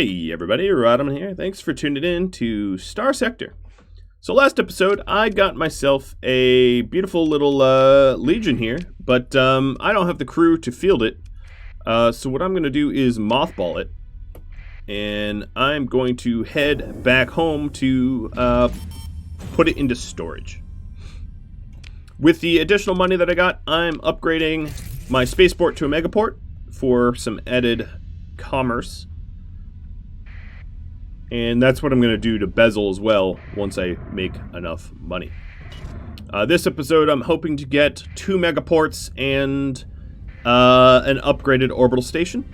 Hey everybody, Rodham here. Thanks for tuning in to Starsector. So last episode, I got myself a beautiful little Legion here, but I don't have the crew to field it. So what I'm going to do is mothball it, and I'm going to head back home to put it into storage. With the additional money that I got, I'm upgrading my spaceport to a Megaport for some added commerce. And that's what I'm going to do to Bezel as well once I make enough money. This episode, I'm hoping to get 2 Megaports and an upgraded orbital station.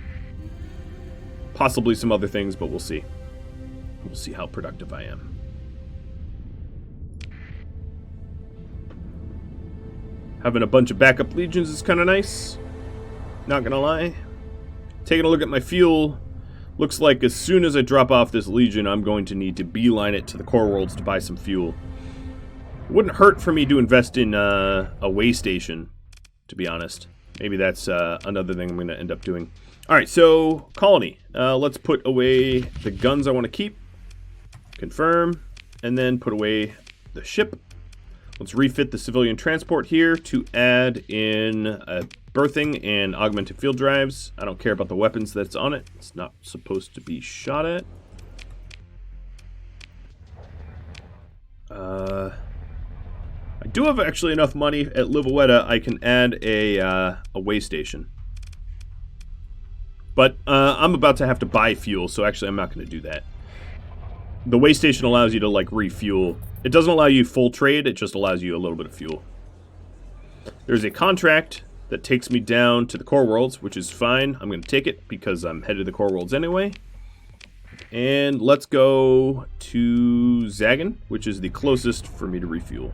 Possibly some other things, but we'll see. We'll see how productive I am. Having a bunch of backup legions is kind of nice. Not going to lie. Taking a look at my fuel. Looks like as soon as I drop off this Legion, I'm going to need to beeline it to the core worlds to buy some fuel. It wouldn't hurt for me to invest in a way station, to be honest. Maybe that's another thing I'm going to end up doing. Alright, so, colony. Let's put away the guns I want to keep. Confirm. And then put away the ship. Let's refit the civilian transport here to add in berthing and augmented field drives. I don't care about the weapons that's on it. It's not supposed to be shot at. I do have actually enough money at Livawetta. I can add a way station. But I'm about to have to buy fuel, so actually I'm not going to do that. The way station allows you to, like, refuel. It doesn't allow you full trade, it just allows you a little bit of fuel. There's a contract that takes me down to the core worlds, which is fine. I'm going to take it because I'm headed to the core worlds anyway. And let's go to Zagan, which is the closest for me to refuel.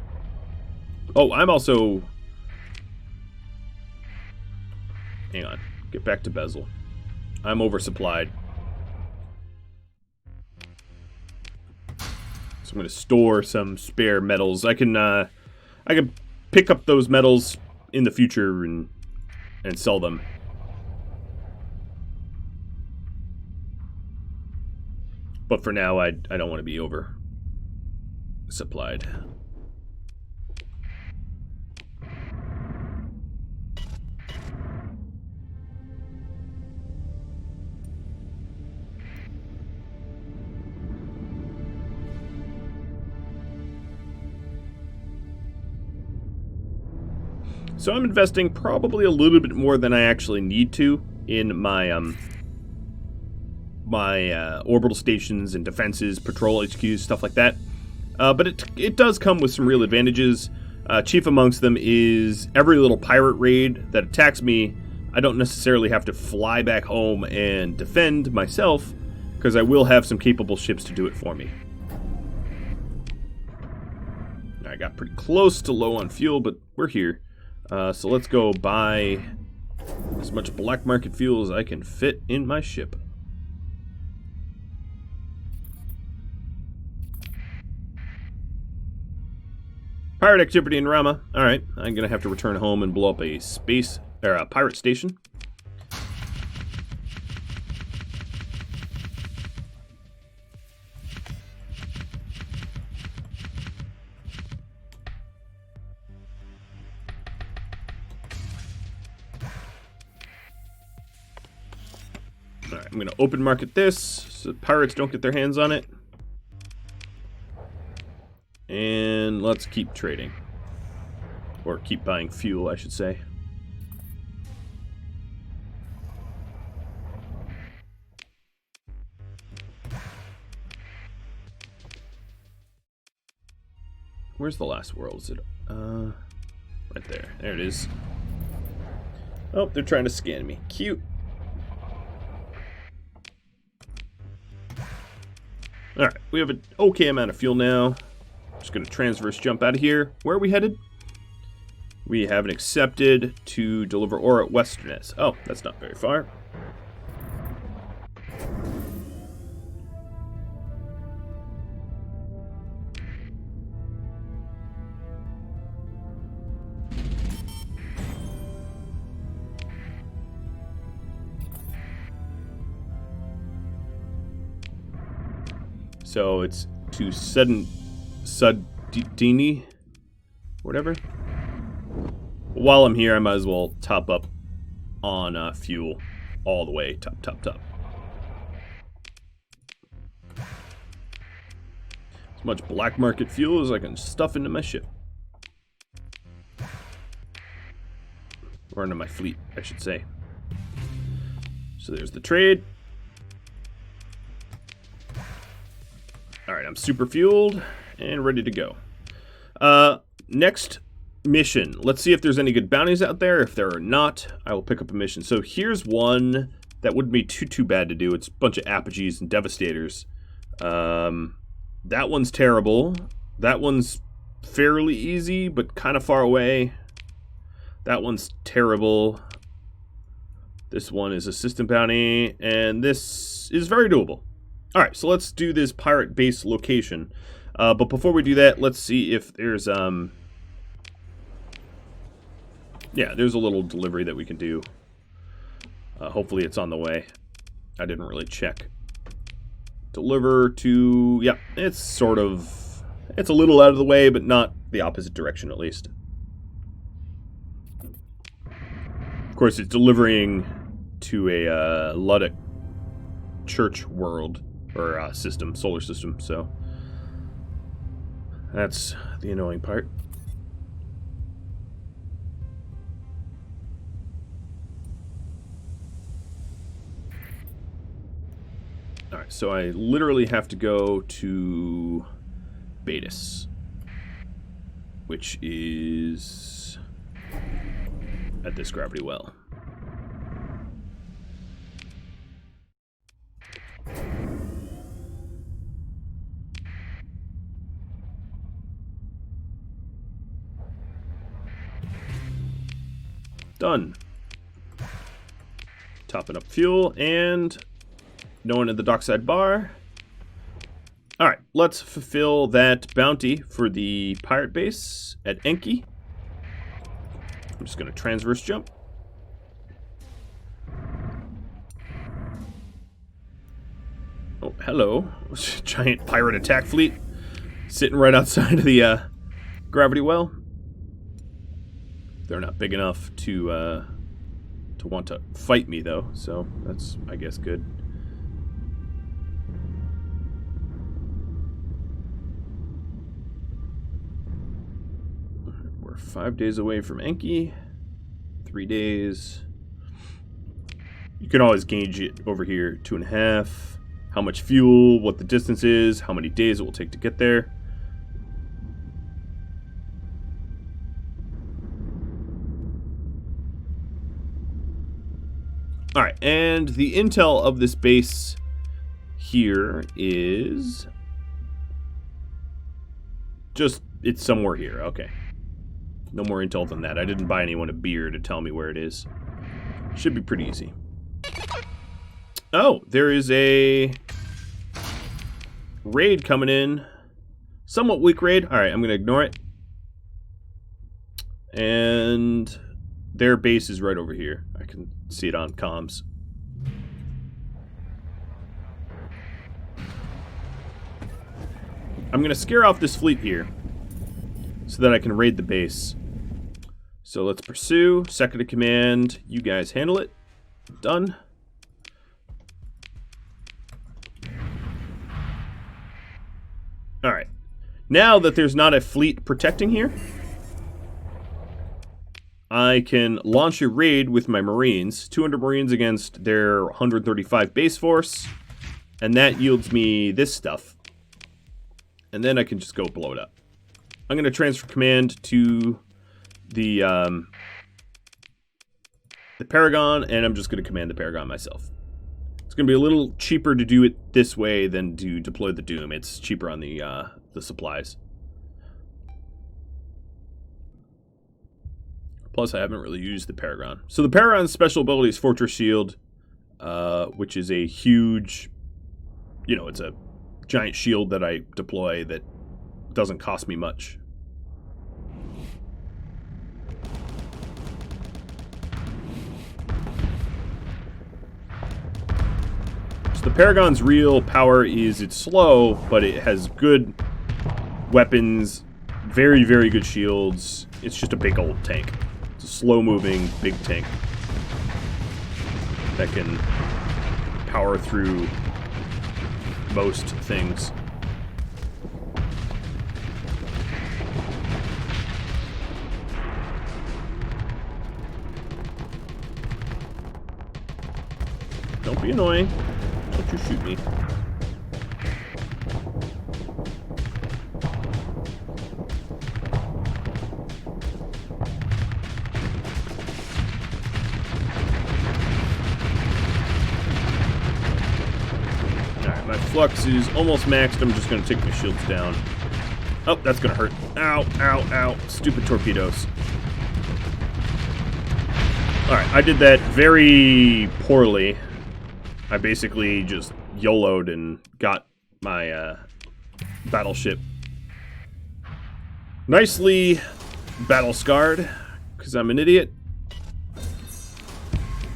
Oh, I'm also... Hang on. Get back to Bezel. I'm oversupplied. I'm going to store some spare metals. I can pick up those metals in the future and sell them. But for now, I don't want to be over supplied. So I'm investing probably a little bit more than I actually need to in my orbital stations and defenses, patrol HQs, stuff like that. But it does come with some real advantages. Chief amongst them is every little pirate raid that attacks me, I don't necessarily have to fly back home and defend myself, because I will have some capable ships to do it for me. I got pretty close to low on fuel, but we're here. So let's go buy as much black market fuel as I can fit in my ship. Pirate activity in Rama. Alright, I'm gonna have to return home and blow up a pirate station. Alright, I'm going to open market this so the pirates don't get their hands on it. And let's keep trading. Or keep buying fuel, I should say. Where's the last world? Is it right there? There it is. Oh, they're trying to scan me. Cute. Alright, we have an okay amount of fuel now. Just going to transverse jump out of here. Where are we headed? We have an accepted to deliver ore at Westerness. Oh, that's not very far. So it's to Sudini, whatever. While I'm here, I might as well top up on fuel all the way. Top. As much black market fuel as I can stuff into my ship. Or into my fleet, I should say. So there's the trade. Alright, I'm super fueled and ready to go. Next mission. Let's see if there's any good bounties out there. If there are not, I will pick up a mission. So here's one that wouldn't be too bad to do. It's a bunch of apogees and devastators. That one's terrible. That one's fairly easy, but kind of far away. That one's terrible. This one is a system bounty, and this is very doable. Alright, so let's do this pirate base location. But before we do that, let's see if there's, yeah, there's a little delivery that we can do. Hopefully it's on the way. I didn't really check. Deliver to, yeah, it's sort of, it's a little out of the way, but not the opposite direction at least. Of course, it's delivering to a Luddic church world, or system, solar system, so that's the annoying part. Alright, so I literally have to go to Betis, which is at this gravity well. Done. Topping up fuel and no one at the dockside bar. Alright, let's fulfill that bounty for the pirate base at Enki. I'm just going to transverse jump. Oh, hello. Giant pirate attack fleet sitting right outside of the gravity well. They're not big enough to want to fight me, though, so that's, I guess, good. We're 5 days away from Enki. 3 days. You can always gauge it over here. 2.5. How much fuel, what the distance is, how many days it will take to get there. Alright, and the intel of this base here is just, it's somewhere here. Okay. No more intel than that. I didn't buy anyone a beer to tell me where it is. Should be pretty easy. Oh, there is a raid coming in. Somewhat weak raid. Alright, I'm going to ignore it. And their base is right over here. I can see it on comms. I'm going to scare off this fleet here so that I can raid the base. So let's pursue. Second in command. You guys handle it. Done. Alright. Now that there's not a fleet protecting here, I can launch a raid with my Marines. 200 Marines against their 135 base force. And that yields me this stuff. And then I can just go blow it up. I'm going to transfer command to the Paragon, and I'm just going to command the Paragon myself. It's going to be a little cheaper to do it this way than to deploy the Doom. It's cheaper on the supplies. Plus, I haven't really used the Paragon. So the Paragon's special ability is Fortress Shield, which is a huge, you know, it's a giant shield that I deploy that doesn't cost me much. So the Paragon's real power is it's slow, but it has good weapons, very, very good shields. It's just a big old tank. It's a slow-moving, big tank that can power through most things. Don't be annoying. Don't you shoot me. Alright, my flux is almost maxed. I'm just going to take my shields down. Oh, that's going to hurt. Ow, ow, ow. Stupid torpedoes. Alright, I did that very poorly. I basically just YOLO'd and got my battleship nicely battle-scarred, because I'm an idiot.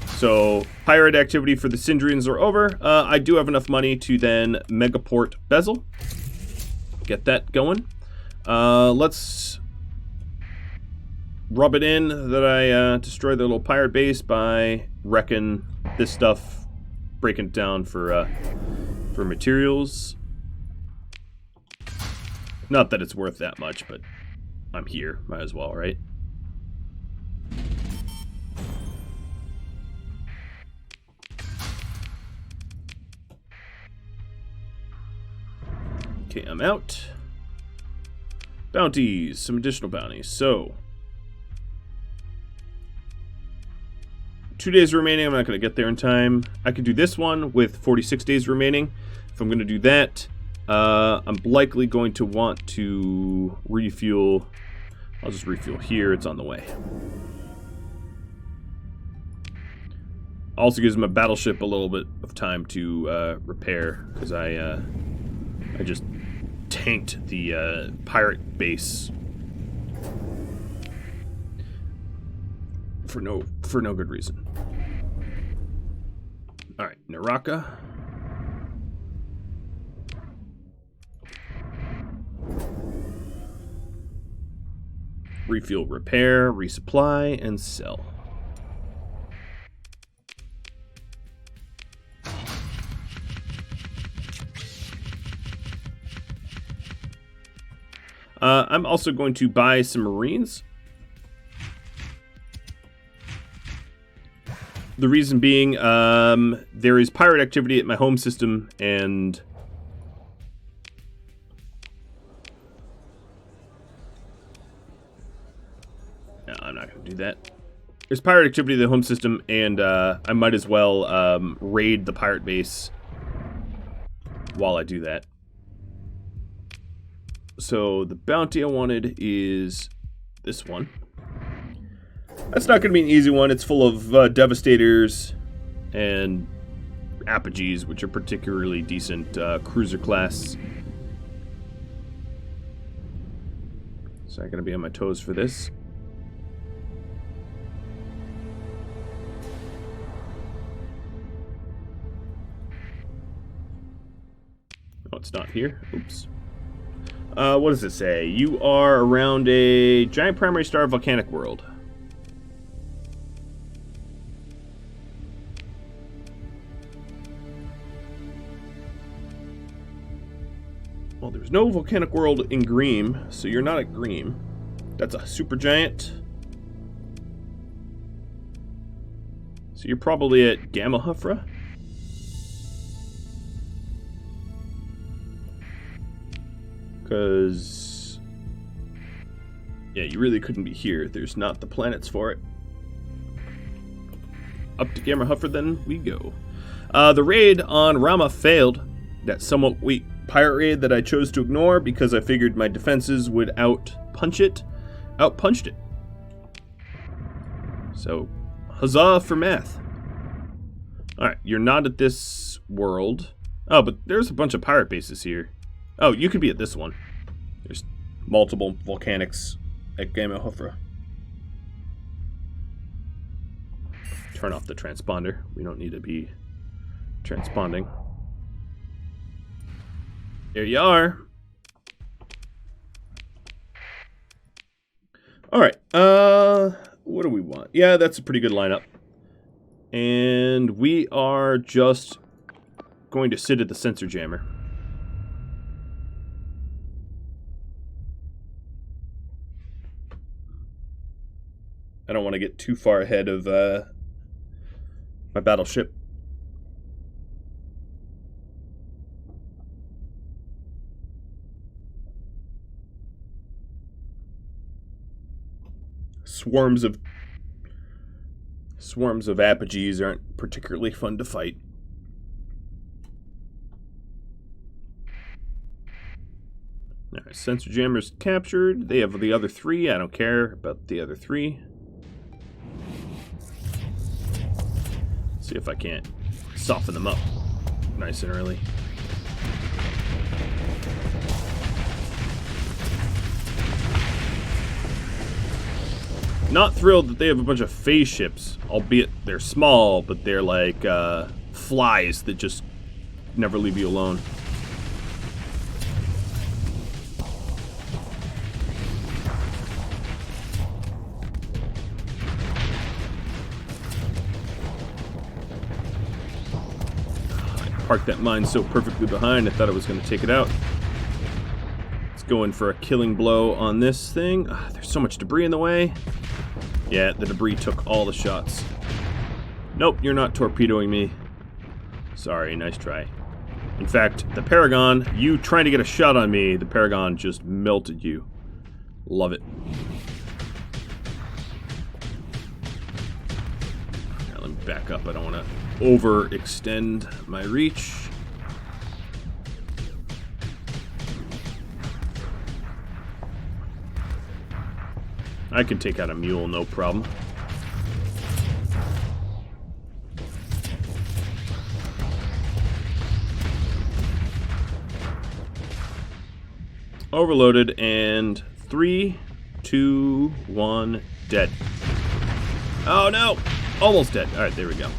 So, pirate activity for the Syndrians are over. I do have enough money to then Megaport bezel. Get that going. Let's rub it in that I destroyed the little pirate base by wrecking this stuff, breaking it down for materials. Not that it's worth that much, but I'm here. Might as well, right? Okay, I'm out. Bounties. Some additional bounties. So, 2 days remaining. I'm not going to get there in time. I could do this one with 46 days remaining. If I'm going to do that, I'm likely going to want to refuel. I'll just refuel here. It's on the way. Also gives my battleship a little bit of time to repair, because I just tanked the pirate base for no good reason. All right, Naraka. Refuel, repair, resupply, and sell. I'm also going to buy some Marines. The reason being, there is pirate activity at my home system, and no, I'm not going to do that. There's pirate activity at the home system, and I might as well raid the pirate base while I do that. So the bounty I wanted is this one. That's not going to be an easy one. It's full of Devastators and Apogees, which are particularly decent cruiser class. So I'm going to be on my toes for this. Oh, it's not here. Oops. What does it say? You are around a giant primary star volcanic world. Well, there's no volcanic world in Greem, so you're not at Greem. That's a supergiant. So you're probably at Gamma Hufra. Because, yeah, you really couldn't be here. There's not the planets for it. Up to Gamma Hufra, then we go. The raid on Rama failed. That somewhat weak pirate raid that I chose to ignore because I figured my defenses would outpunched it. So, huzzah for math. Alright, you're not at this world. Oh, but there's a bunch of pirate bases here. Oh, you could be at this one. There's multiple volcanics at Gamma Hufra. Turn off the transponder. We don't need to be transponding. There you are. Alright, what do we want? Yeah, that's a pretty good lineup. And we are just going to sit at the sensor jammer. I don't want to get too far ahead of my battleship. Swarms of apogees aren't particularly fun to fight. Alright, sensor jammers captured. They have the other three. I don't care about the other three. See if I can't soften them up nice and early. Not thrilled that they have a bunch of phase ships, albeit they're small, but they're like flies that just never leave you alone. Parked that mine so perfectly behind, I thought I was going to take it out. Let's go in for a killing blow on this thing. There's so much debris in the way. Yeah, the debris took all the shots. Nope, you're not torpedoing me. Sorry, nice try. In fact, the Paragon, you trying to get a shot on me, the Paragon just melted you. Love it. Now let me back up. I don't want to overextend my reach. I can take out a mule, no problem. Overloaded, and 3, 2, 1, dead. Oh no! Almost dead. Alright, there we go.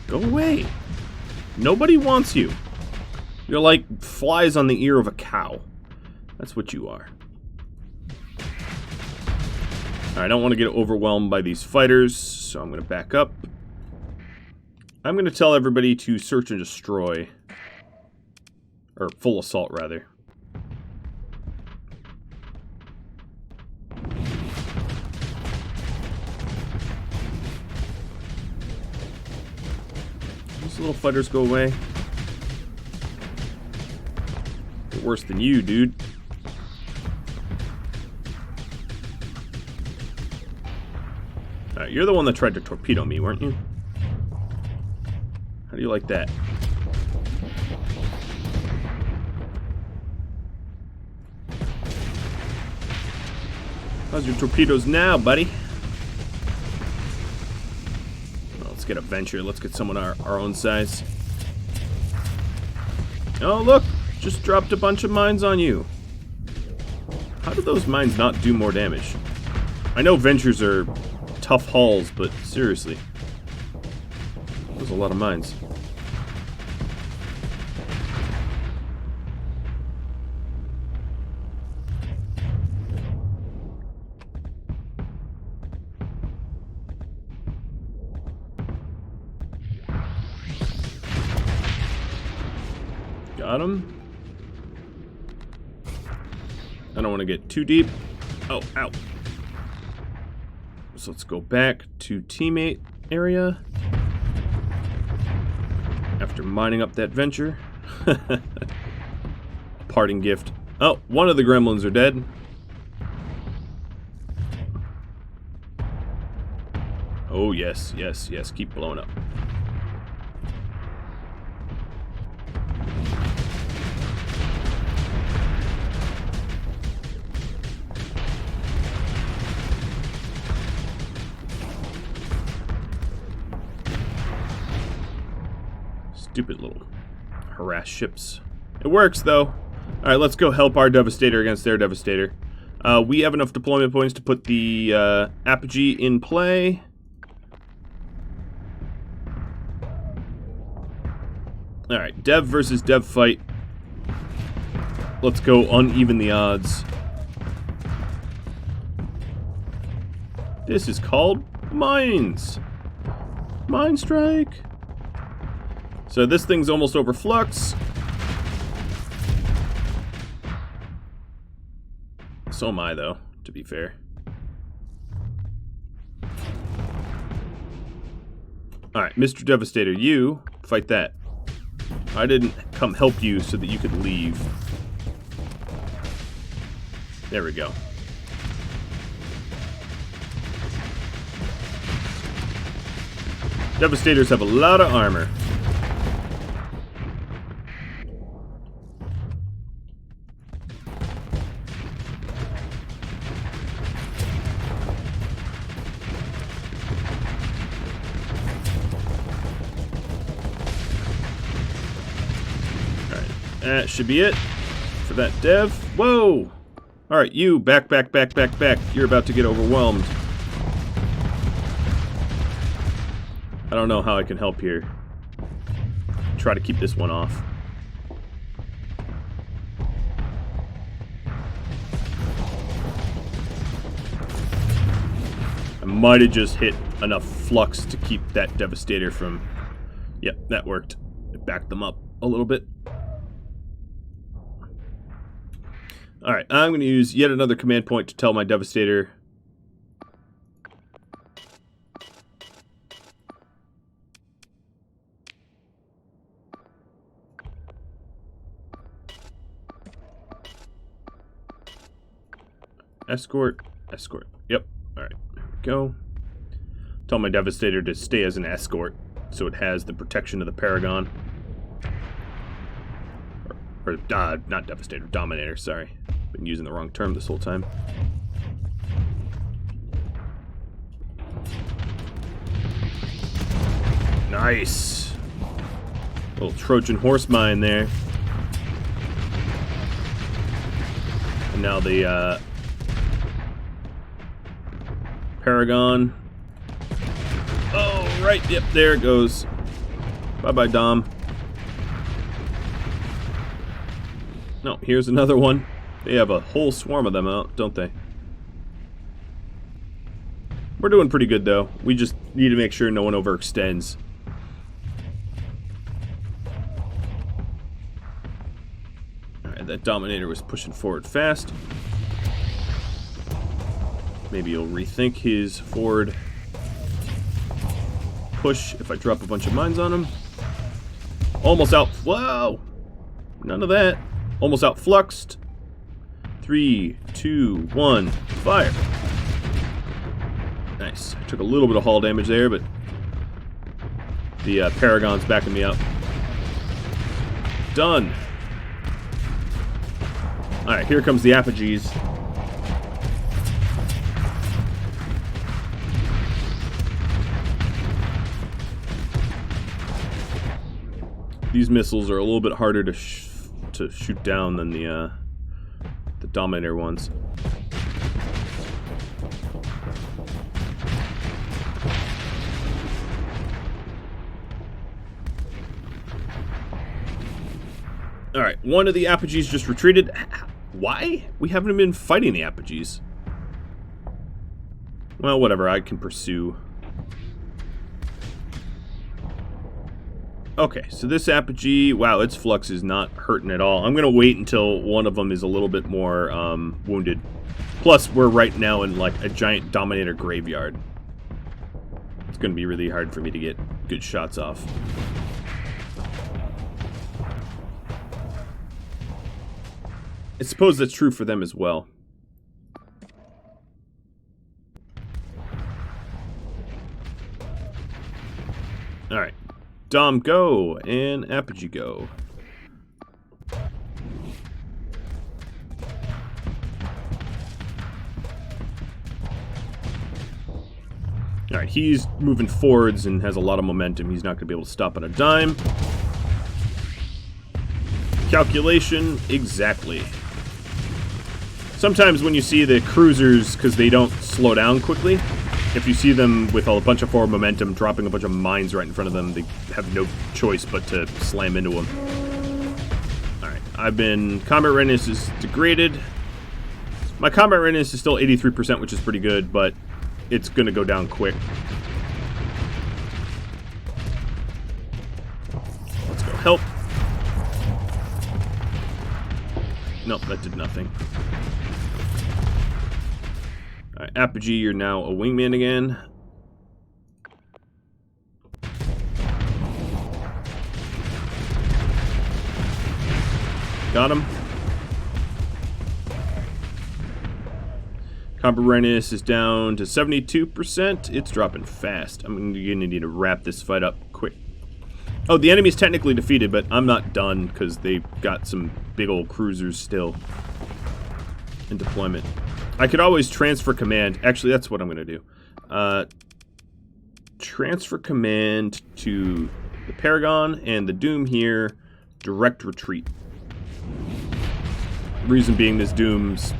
Go away. Nobody wants you. You're like flies on the ear of a cow. That's what you are. I don't want to get overwhelmed by these fighters, so I'm going to back up. I'm going to tell everybody to search and destroy. Or full assault, rather. These little fighters go away. They're worse than you, dude. You're the one that tried to torpedo me, weren't you? How do you like that? How's your torpedoes now, buddy? Well, let's get a venture. Let's get someone our own size. Oh, look! Just dropped a bunch of mines on you. How do those mines not do more damage? I know ventures are tough hauls, but seriously. There's a lot of mines. Got him. I don't want to get too deep. Oh, ow. So let's go back to teammate area. After mining up that venture. Parting gift. Oh, one of the gremlins are dead. Oh, yes, yes, yes. Keep blowing up. Stupid little harass ships. It works, though. Alright, let's go help our Devastator against their Devastator. We have enough deployment points to put the apogee in play. Alright, Dev versus Dev fight. Let's go uneven the odds. This is called mines. Mine strike. So this thing's almost over flux. So am I, though, to be fair. Alright, Mr. Devastator, you fight that. I didn't come help you so that you could leave. There we go. Devastators have a lot of armor. Alright, that should be it for that dev. Whoa! Alright, you, back. You're about to get overwhelmed. I don't know how I can help here. Try to keep this one off. I might have just hit enough flux to keep that Devastator from... Yep, that worked. It backed them up a little bit. Alright, I'm going to use yet another command point to tell my Devastator... Escort. Yep. Alright, there we go. Tell my Devastator to stay as an escort, so it has the protection of the Paragon. Not Devastator, Dominator, sorry. Been using the wrong term this whole time. Nice! Little Trojan horse mine there. And now the, Paragon. Oh, right. Yep, there it goes. Bye-bye, Dom. No, here's another one. They have a whole swarm of them out, don't they? We're doing pretty good, though. We just need to make sure no one overextends. Alright, that Dominator was pushing forward fast. Maybe he'll rethink his forward push if I drop a bunch of mines on him. Almost out. Whoa! None of that. Almost outfluxed. 3, 2, 1, fire. Nice. Took a little bit of hull damage there, but the Paragon's backing me up. Done. Alright, here comes the Apogees. These missiles are a little bit harder to shoot down than the Dominator ones. Alright, one of the Apogees just retreated. Why? We haven't been fighting the Apogees. Well, whatever, I can pursue. Okay, so this Apogee, wow, its flux is not hurting at all. I'm going to wait until one of them is a little bit more wounded. Plus, we're right now in like a giant Dominator graveyard. It's going to be really hard for me to get good shots off. I suppose that's true for them as well. Alright. Dom, go! And Apogee, go. Alright, he's moving forwards and has a lot of momentum. He's not going to be able to stop on a dime. Calculation, exactly. Sometimes when you see the cruisers, because they don't slow down quickly, if you see them with a bunch of forward momentum dropping a bunch of mines right in front of them, they have no choice but to slam into them. Alright, Combat readiness is degraded. My combat readiness is still 83%, which is pretty good, but it's going to go down quick. Let's go help. Nope, that did nothing. Alright, Apogee, you're now a wingman again. Got him. Combat readiness is down to 72%. It's dropping fast. I'm going to need to wrap this fight up quick. Oh, the enemy's technically defeated, but I'm not done because they've got some big old cruisers still in deployment. I could always transfer command. Actually, that's what I'm going to do. Transfer command to the Paragon and the Doom here. Direct retreat. Reason being, this Doom's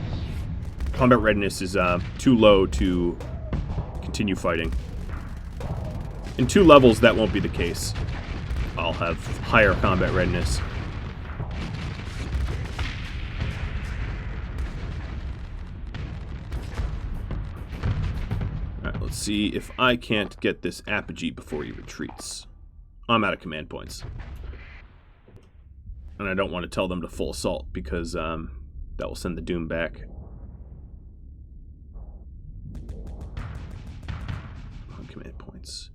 combat readiness is too low to continue fighting. In 2 levels, that won't be the case. I'll have higher combat readiness. Alright, let's see if I can't get this Apogee before he retreats. I'm out of command points. And I don't want to tell them to full assault because that will send the Doom back. Command points.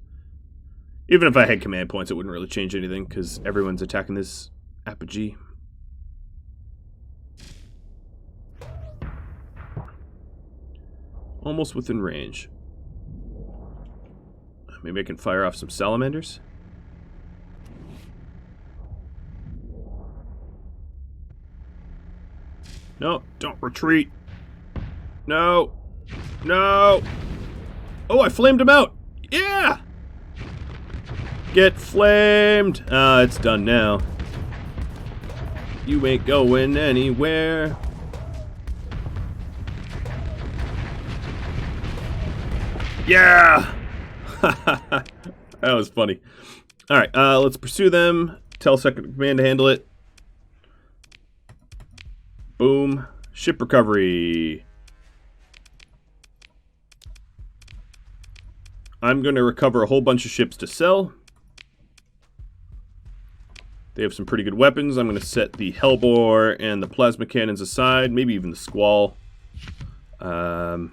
Even if I had command points, it wouldn't really change anything because everyone's attacking this Apogee. Almost within range. Maybe I can fire off some salamanders. No, don't retreat. No. No. Oh, I flamed him out. Yeah. Get flamed. Ah, it's done now. You ain't going anywhere. Yeah. That was funny. All right, let's pursue them. Tell second command to handle it. Boom. Ship recovery. I'm going to recover a whole bunch of ships to sell. They have some pretty good weapons. I'm going to set the Hellbore and the plasma cannons aside. Maybe even the Squall. Alright,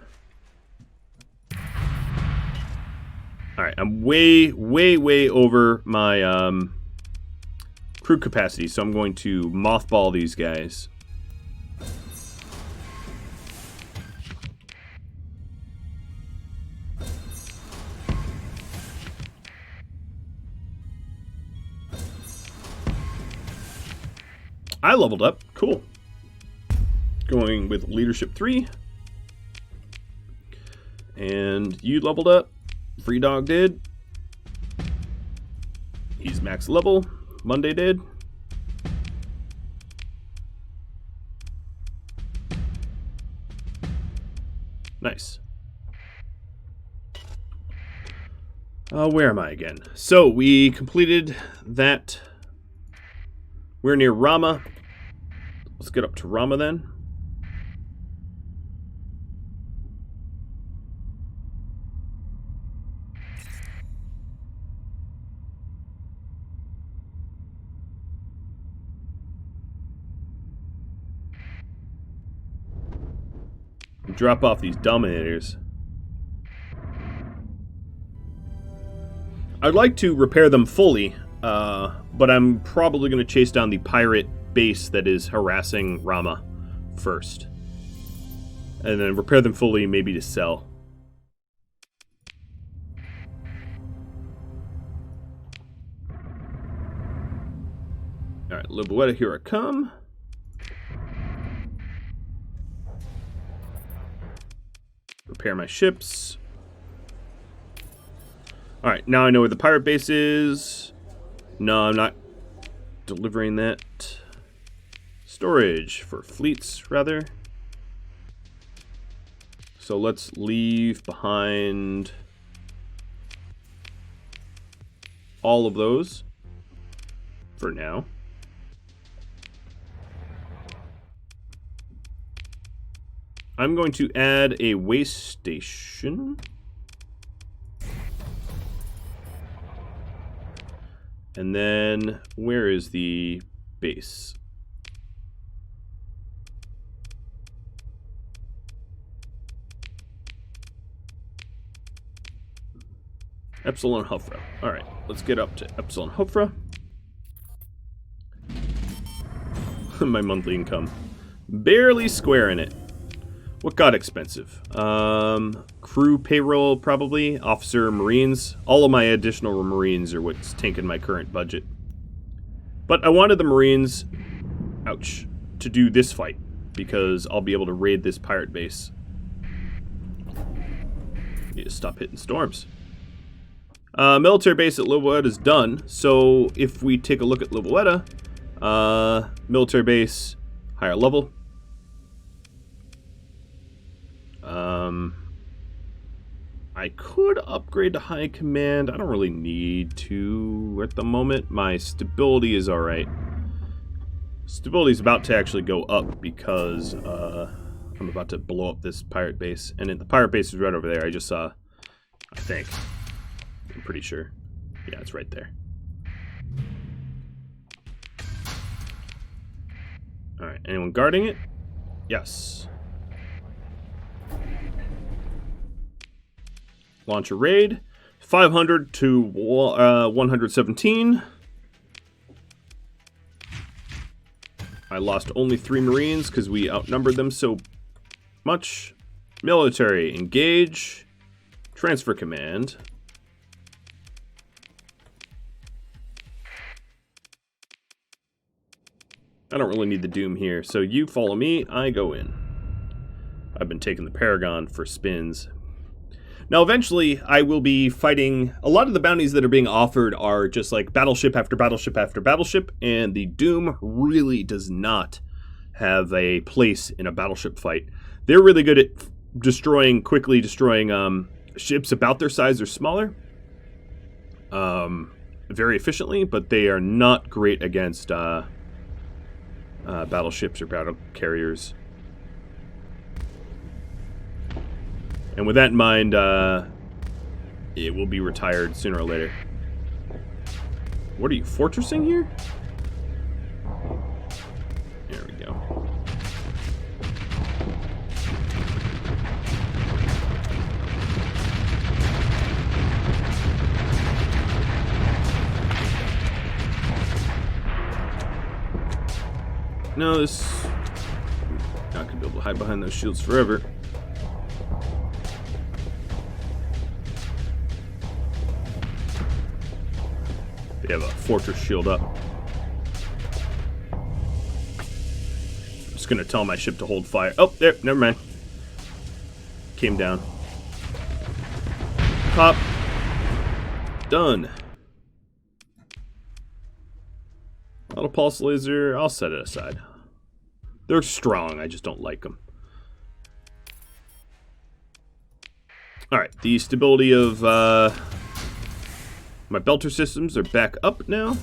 I'm way over my crew capacity, so I'm going to mothball these guys. I leveled up. Cool. Going with Leadership 3. And you leveled up. Free Dog did. He's max level. Monday did. Nice. Where am I again? So, we completed that. We're near Rama. Let's get up to Rama then. Drop off these Dominators. I'd like to repair them fully, but I'm probably going to chase down the pirate base that is harassing Rama first. And then repair them fully, maybe to sell. Alright, Libuetta, here I come. Repair my ships. Alright, now I know where the pirate base is. No, I'm not delivering that. Storage for fleets, rather. So let's leave behind all of those for now. I'm going to add a way station. And then, where is the base? Epsilon Hofra. Alright, let's get up to Epsilon Hofra. My monthly income. Barely squaring it. What got expensive? Crew payroll, probably. Officer, Marines. All of my additional Marines are what's tanking my current budget. But I wanted the Marines, ouch, to do this fight, because I'll be able to raid this pirate base. Need to stop hitting storms. Military base at Livoeta is done, so if we take a look at Livoeta, military base, higher level. I could upgrade to high command. I don't really need to at the moment. My stability is alright. Stability is about to actually go up because I'm about to blow up this pirate base. And the pirate base is right over there. I just saw, I think. I'm pretty sure. Yeah, it's right there. Alright, anyone guarding it? Yes. Launch a raid. 500 to 117. I lost only 3 Marines because we outnumbered them so much. Military, engage. Transfer command. I don't really need the Doom here, so you follow me, I go in. I've been taking the Paragon for spins. Now, eventually, I will be fighting... A lot of the bounties that are being offered are just like battleship after battleship after battleship, and the Doom really does not have a place in a battleship fight. They're really good at quickly destroying ships about their size or smaller, very efficiently, but they are not great against battleships or battle carriers. And with that in mind, it will be retired sooner or later. What are you, fortressing here? There we go. No, this... Not gonna be able to hide behind those shields forever. They have a fortress shield up. I'm just gonna tell my ship to hold fire. Oh, there, never mind. Came down. Pop. Done. Auto pulse laser, I'll set it aside. They're strong, I just don't like them. Alright, the stability of my belter systems are back up now.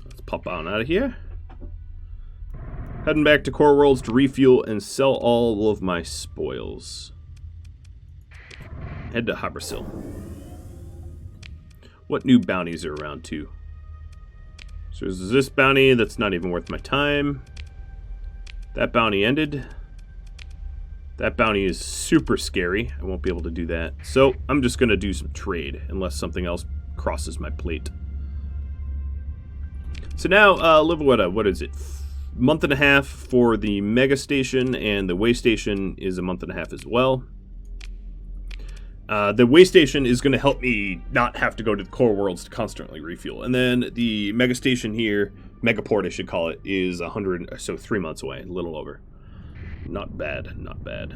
Let's pop on out of here. Heading back to Core Worlds to refuel and sell all of my spoils. Head to Habersil. What new bounties are around too? So there's this bounty that's not even worth my time. That bounty ended. That bounty is super scary. I won't be able to do that. So I'm just going to do some trade unless something else crosses my plate. So now, Livoeta, what is it? Month and a half for the Mega Station, and the Way Station is a month and a half as well. The Way Station is going to help me not have to go to the Core Worlds to constantly refuel. And then the Mega Station here, Megaport I should call it, is 3 months away, a little over. Not bad, not bad.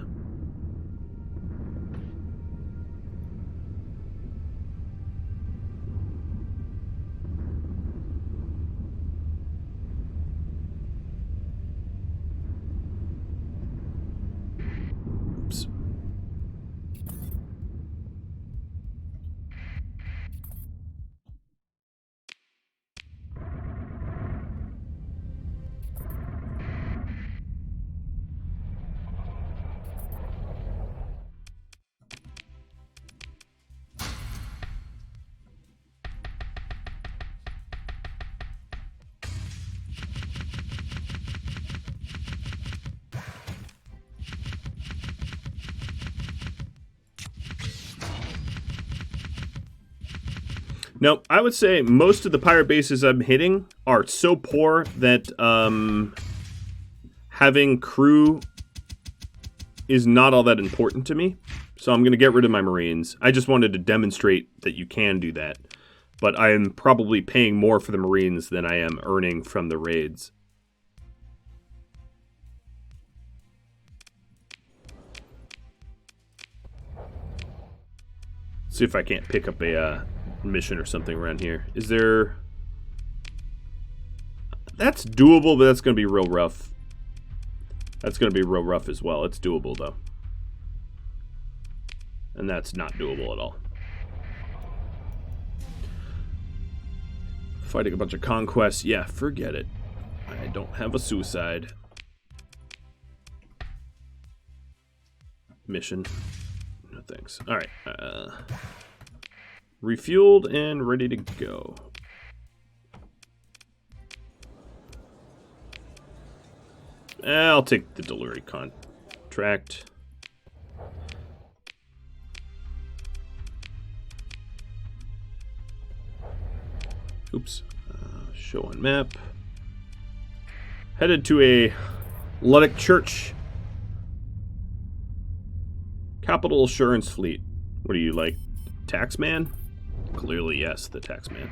No, I would say most of the pirate bases I'm hitting are so poor that having crew is not all that important to me. So I'm going to get rid of my Marines. I just wanted to demonstrate that you can do that. But I am probably paying more for the Marines than I am earning from the raids. See if I can't pick up a mission or something around here. Is there... That's doable, but that's going to be real rough. That's going to be real rough as well. It's doable, though. And that's not doable at all. Fighting a bunch of conquests. Yeah, forget it. I don't have a suicide mission. No thanks. Alright. Refueled and ready to go. I'll take the delivery contract. Oops. Show on map. Headed to a Luddic church. Capital Assurance Fleet. What are you, like, Taxman? Clearly, yes, the Taxman.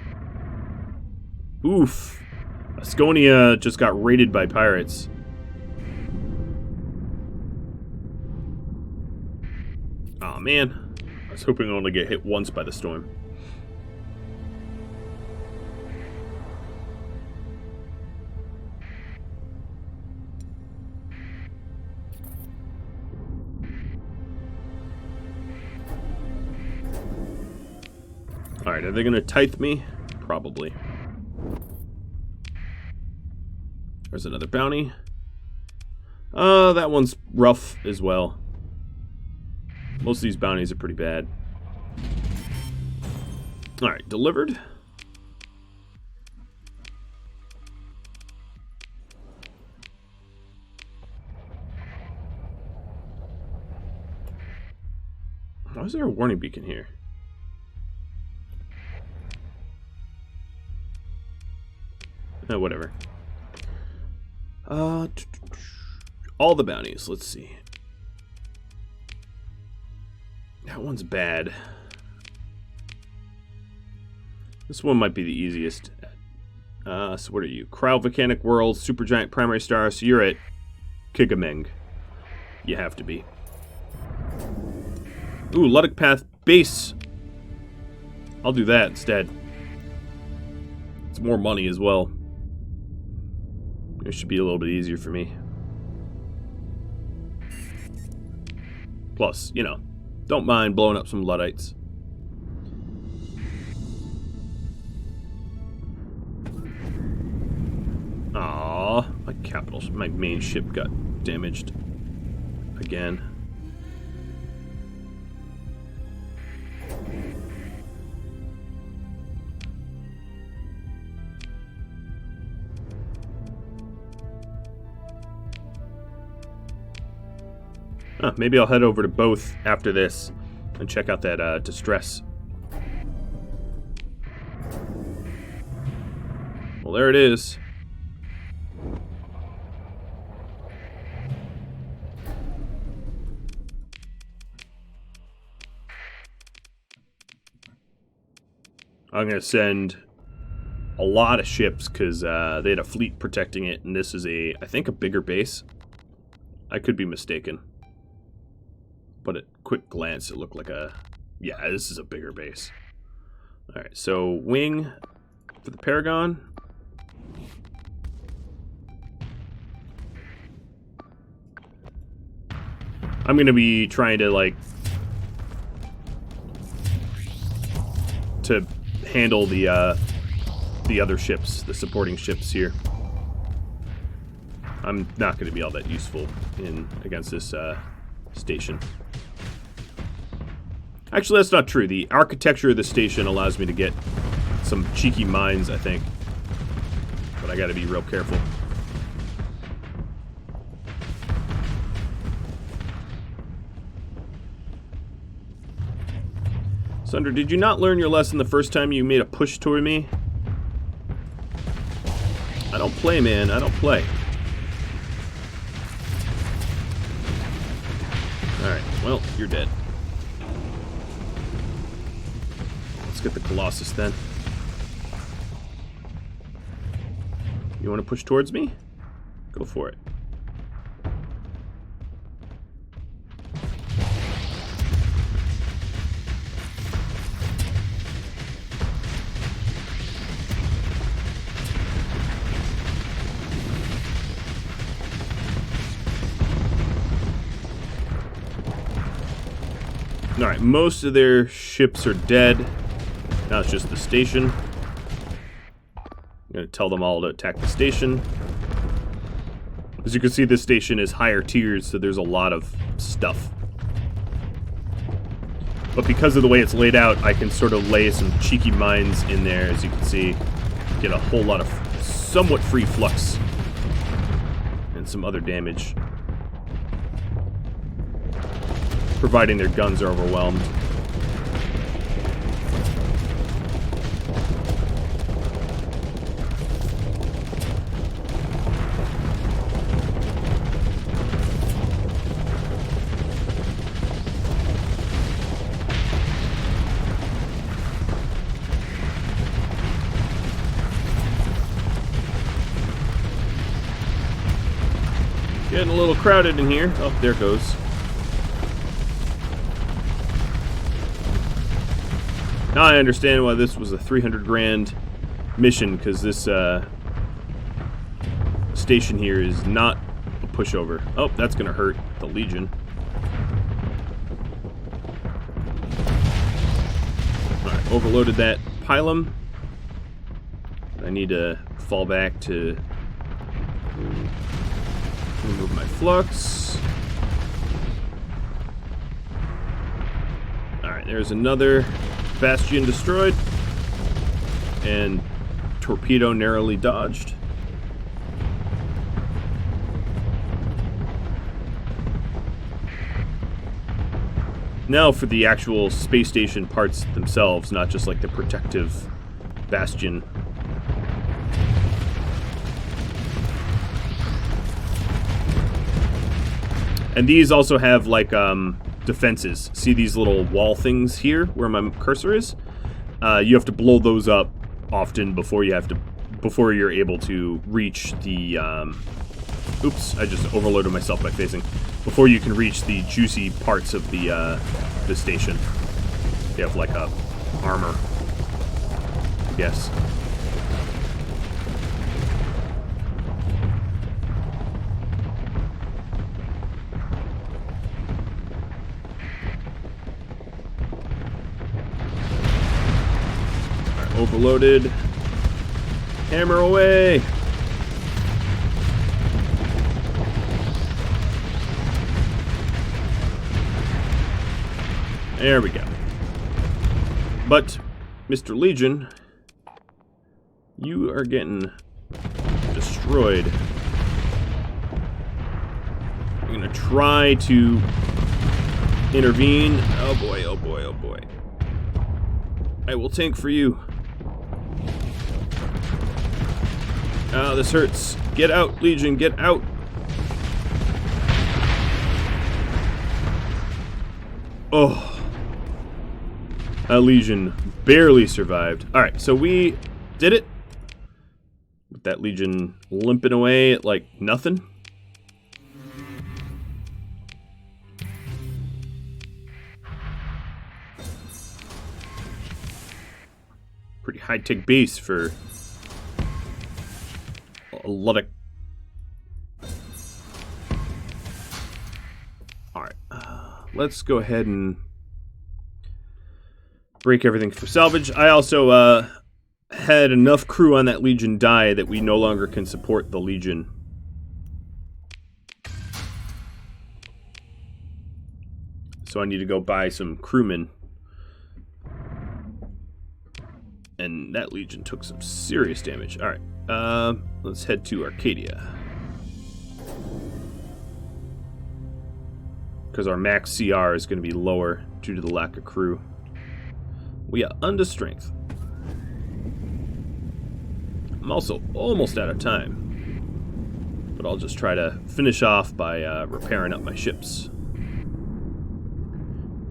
Oof. Asconia just got raided by pirates. Aw, man. I was hoping I'd only get hit once by the storm. Alright, are they going to tithe me? Probably. There's another bounty. That one's rough as well. Most of these bounties are pretty bad. Alright, delivered. Why is there a warning beacon here? Whatever. All the bounties. Let's see. That one's bad. This one might be the easiest. So what are you? Cryovolcanic World, Supergiant Primary Star. So you're at Kigameng. You have to be. Ooh, Luddic Path Base. I'll do that instead. It's more money as well. It should be a little bit easier for me. Plus, you know, don't mind blowing up some Luddites. Aww, my main ship got damaged again. Maybe I'll head over to both after this and check out that distress. Well, there it is. I'm going to send a lot of ships because they had a fleet protecting it, and this is I think a bigger base. I could be mistaken. But at quick glance, it looked like yeah, this is a bigger base. Alright, so wing for the Paragon. I'm going to be trying to, like, to handle the other ships, the supporting ships here. I'm not going to be all that useful against this station. Actually, that's not true. The architecture of the station allows me to get some cheeky mines, I think. But I gotta be real careful. Sunder, did you not learn your lesson the first time you made a push toward me? I don't play, man. I don't play. Alright, well, you're dead. Let's get the Colossus then. You want to push towards me? Go for it. Alright, most of their ships are dead. Now it's just the station. I'm going to tell them all to attack the station. As you can see, this station is higher tiers, so there's a lot of stuff. But because of the way it's laid out, I can sort of lay some cheeky mines in there, as you can see. Get a whole lot of somewhat free flux. And some other damage. Providing their guns are overwhelmed. Getting a little crowded in here. Oh, there it goes. Now I understand why this was a 300 grand mission, because this station here is not a pushover. Oh, that's going to hurt the Legion. Alright, overloaded that pylum. I need to fall back to remove my flux. Alright, there's another Bastion destroyed, and torpedo narrowly dodged. Now for the actual space station parts themselves, not just like the protective bastion. And these also have like defenses. See these little wall things here where my cursor is? You have to blow those up often before you're able to reach the oops, I just overloaded myself by phasing. Before you can reach the juicy parts of the station. They have like a armor. Yes. Overloaded. Hammer away. There we go. But, Mr. Legion, you are getting destroyed. I'm gonna try to intervene. Oh boy, oh boy, oh boy. I will tank for you. Oh, this hurts. Get out, Legion, get out. Oh. A Legion barely survived. Alright, so we did it. With that Legion limping away at like nothing. Pretty high-tech base for a lot of... Alright, let's go ahead and break everything for salvage. I also had enough crew on that Legion die that we no longer can support the Legion. So I need to go buy some crewmen. And that Legion took some serious damage. Alright, let's head to Arcadia. Because our max CR is going to be lower due to the lack of crew. We are under strength. I'm also almost out of time, but I'll just try to finish off by repairing up my ships.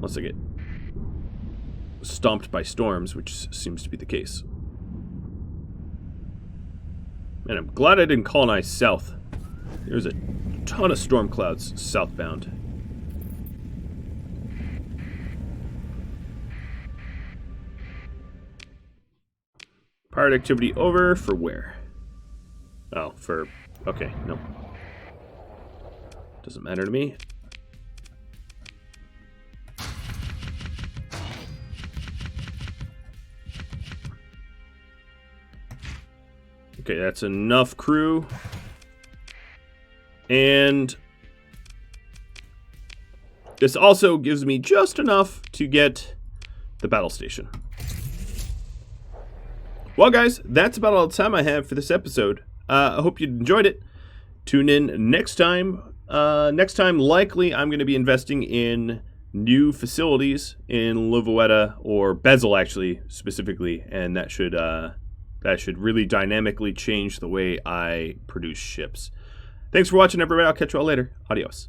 Once I get stomped by storms, which seems to be the case. And I'm glad I didn't colonize south. There's a ton of storm clouds southbound. Pirate activity over for where? Oh, for... okay, no. Doesn't matter to me. Okay, that's enough crew. And this also gives me just enough to get the battle station. Well, guys, that's about all the time I have for this episode. I hope you enjoyed it. Tune in next time. Next time, likely, I'm going to be investing in new facilities in Livoeta, or Bezel, actually, specifically, and that should really dynamically change the way I produce ships. Thanks for watching, everybody. I'll catch you all later. Adios.